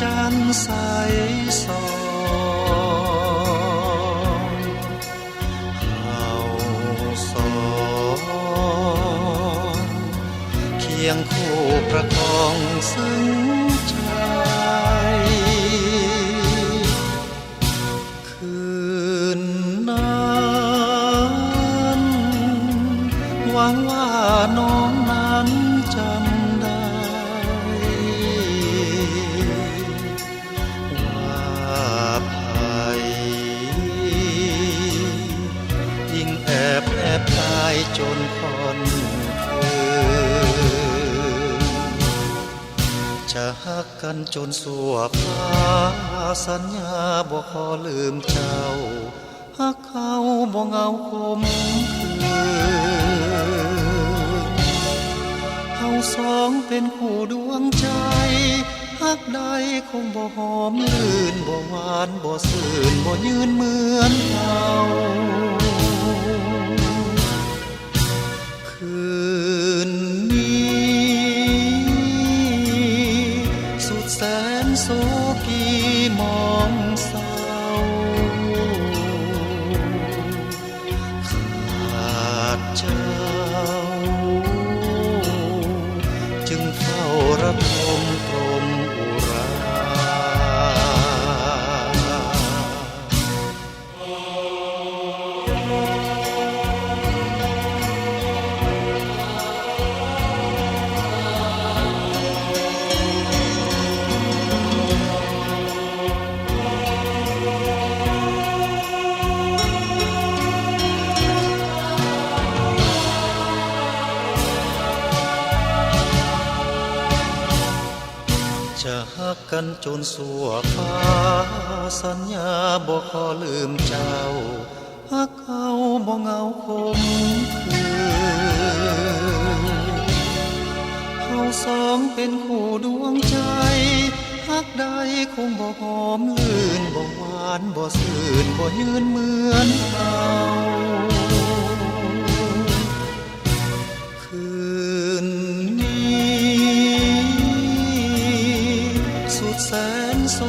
จันทร์ใสส่องเฮาสองเคียงคู่ประคองซึ้งใจคืนนั้นหวังว่าน้องนั้นจำได้ว่าภัยยิ่งแอบตายจนค่อนคืนจะฮักกันจนสัวฟ้าสัญญาบ่ขอลืมเจ้าฮักเขาบ่เหงาคมคืนเฮาสองเป็นคู่ดวงใจฮักใดคงบ่หอมลื่นบ่หวานบ่ซื่นบ่ยืนเหมือนเฮาคืนนี้สุดแสนโศกีมองเศร้าขาดเจ้าจึงเฝ้าระทมกลมอุราจะฮักกันจนสัวฟ้าสัญญาบ่ขอลืมเจ้าฮักเขาบ่เหงาคมคืนเฮาสองเป็นคู่ดวงใจฮักใดคงบ่หอมลื่นบ่หวานบ่ซื่นบ่ยืนเหมือนเฮาคืนนี้สุดแสนโศ